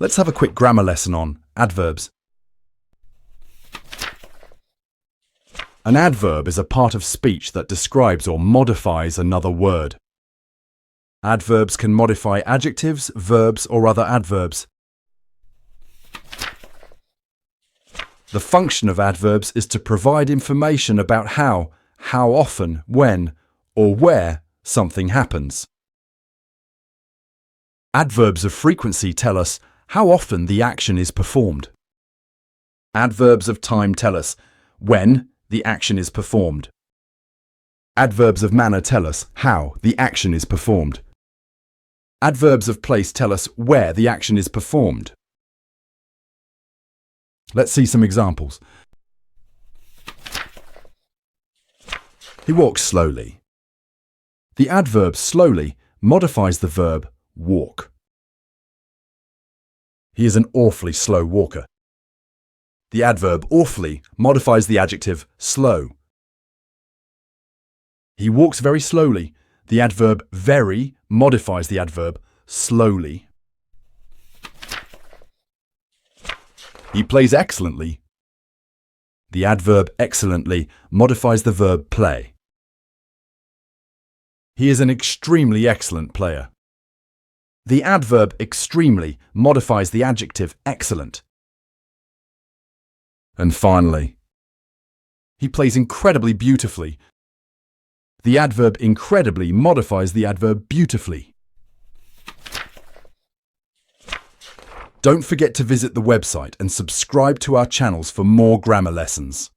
Let's have a quick grammar lesson on adverbs. An adverb is a part of speech that describes or modifies another word. Adverbs can modify adjectives, verbs, or other adverbs. The function of adverbs is to provide information about how often, when, or where something happens. Adverbs of frequency tell us how often the action is performed. Adverbs of time tell us when the action is performed. Adverbs of manner tell us how the action is performed. Adverbs of place tell us where the action is performed. Let's see some examples. He walks slowly. The adverb slowly modifies the verb walk. He is an awfully slow walker. The adverb awfully modifies the adjective slow. He walks very slowly. The adverb very modifies the adverb slowly. He plays excellently. The adverb excellently modifies the verb play. He is an extremely excellent player. The adverb extremely modifies the adjective excellent. And finally, he plays incredibly beautifully. The adverb incredibly modifies the adverb beautifully. Don't forget to visit the website and subscribe to our channels for more grammar lessons.